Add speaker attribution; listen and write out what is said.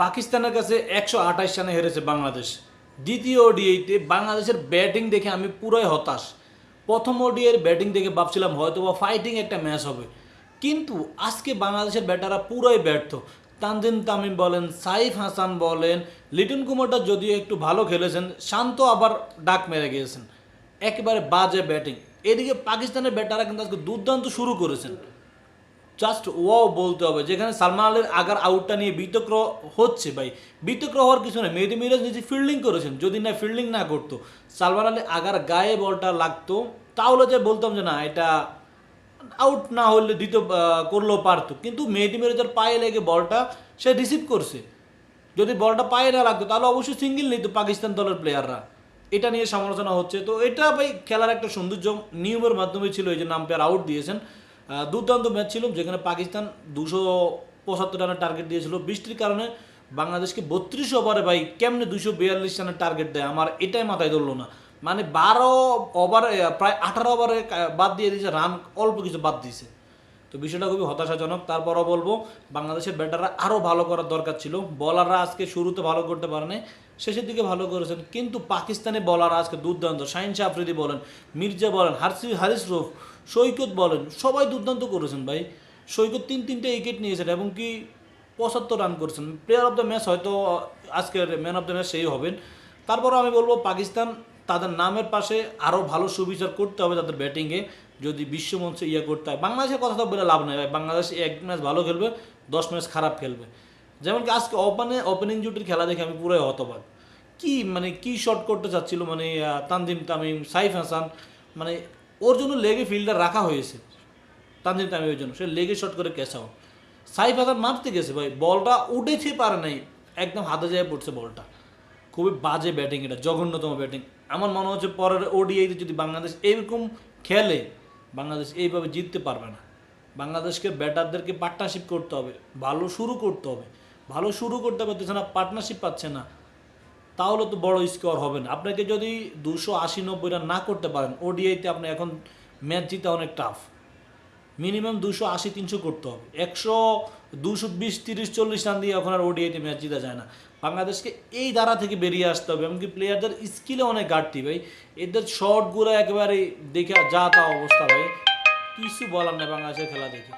Speaker 1: পাকিস্তানের কাছে ১২৮ রানে হেরেছে বাংলাদেশ। দ্বিতীয় ওডিআইতে বাংলাদেশের ব্যাটিং দেখে আমি পুরোই হতাশ। প্রথম ওডিআইয়ের ব্যাটিং দেখে ভাবছিলাম হয়তো বা ফাইটিং একটা ম্যাচ হবে, কিন্তু আজকে বাংলাদেশের ব্যাটাররা পুরোই ব্যর্থ। তানজিম তামিম বলেন, সাইফ হাসান বলেন, লিটন কুমারটা যদিও একটু ভালো খেলেছেন, শান্ত আবার ডাক মেরে গিয়েছেন। একেবারে বাজে ব্যাটিং। এদিকে পাকিস্তানের ব্যাটাররা কিন্তু আজকে দুর্দান্ত শুরু করেছেন। জাস্ট ওয়াও বলতে হবে, যেখানে সালমান আলীর আগার আউটটা নিয়ে বিতর্ক হচ্ছে। ভাই, বিতর্ক হওয়ার কিছু নেই। মেহেদী মিরাজ নিজে ফিল্ডিং করেছেন, যদি না ফিল্ডিং না করতো, সালমান আলী আগার গায়ে বলটা লাগতো, তাহলে যে বলতাম যে না এটা আউট না হলে দিতে করলেও পারতো। কিন্তু মেহেদী মিরাজের পায়ে লেগে বলটা সে রিসিভ করছে। যদি বলটা পায়ে না লাগতো তাহলে অবশ্যই সিঙ্গেল নিত পাকিস্তান দলের প্লেয়াররা। এটা নিয়ে সমালোচনা হচ্ছে। তো এটা ভাই খেলার একটা সৌন্দর্য নিয়মের মাধ্যমে ছিল, এই যে আম্পায়ার আউট দিয়েছেন। দুর্দান্ত ম্যাচ ছিল, যেখানে পাকিস্তান 275 রানের টার্গেট দিয়েছিল। বৃষ্টির কারণে বাংলাদেশকে 32 ওভারে ভাই কেমনে 242 রানের টার্গেট দেয়, আমার এটাই মাথায় ধরলো না। মানে 12 ওভারে প্রায় 18 ওভারে বাদ দিয়ে দিয়েছে, রান অল্প কিছু বাদ দিয়েছে। তো বিষয়টা খুবই হতাশাজনক। তারপরও বলবো বাংলাদেশের ব্যাটাররা আরও ভালো করার দরকার ছিল। বলাররা আজকে শুরুতে ভালো করতে পারেনি, শেষের দিকে ভালো করেছেন। কিন্তু পাকিস্তানি বলাররা আজকে দুর্দান্ত। শাহিন শাহ আফ্রিদি বলেন, মির্জা বলেন, হারিস রুফ, সৈকত বলেন, সবাই দুর্দান্ত করেছেন ভাই। সৈকত তিনটে উইকেট নিয়েছেন এবং কি 75 রান করেছেন। প্লেয়ার অফ দ্য ম্যাচ হয়তো আজকের ম্যান অফ দ্য ম্যাচ সেই হবেন। তারপরও আমি বলবো পাকিস্তান তাদের নামের পাশে আরও ভালো সুবিচার করতে হবে তাদের ব্যাটিংয়ে, যদি বিশ্বমঞ্চে করতে হয়। বাংলাদেশের কথা তো বলে লাভ নেই ভাই, বাংলাদেশ এক ম্যাচ ভালো খেলবে, 10 ম্যাচ খারাপ খেলবে। যেমন কি আজকে ওপেনিং জুটির খেলা দেখে আমি পুরোই হতবাক। কি শট করতে চাচ্ছিল, মানে তানজিম তামিম, সাইফ হাসান, মানে ওর জন্য লেগে ফিল্ডার রাখা হয়েছে। তানজিম তামিমের জন্য সে লেগে শট করে ক্যাচ আউট। সাইফ হাসান মারতে গেছে ভাই, বলটা উঠেছে পারে নাই, একদম হাতে যায় পড়ছে বলটা। খুবই বাজে ব্যাটিং, এটা জঘন্যতম ব্যাটিং। আমার মনে হচ্ছে পরের ওডিআইতে যদি বাংলাদেশ এইরকম খেলে, বাংলাদেশ এইভাবে জিততে পারবে না। বাংলাদেশকে ব্যাটারদেরকে পার্টনারশিপ করতে হবে, ভালো শুরু করতে হবে। ভালো শুরু করতে পারতেছে না, পার্টনারশিপ পাচ্ছে না, তাহলে তো বড় স্কোর হবে না। আপনাকে যদি 280-90 রান না করতে পারেন ওডিআইতে, আপনি এখন ম্যাচ জিতে অনেক টাফ। মিনিমাম 280-300 করতে হবে। 220-30-40 রান দিয়ে এখন আর ওডিআইতে ম্যাচ জিতা যায় না। বাংলাদেশকে এই ধারা থেকে বেরিয়ে আসতে হবে। এমনকি প্লেয়ারদের স্কিলে অনেক ঘাটতি ভাই, এদের শটগুলো একেবারে দেখে যা তা অবস্থা ভাই, কিছু বলার নেই বাংলাদেশের খেলা দেখে।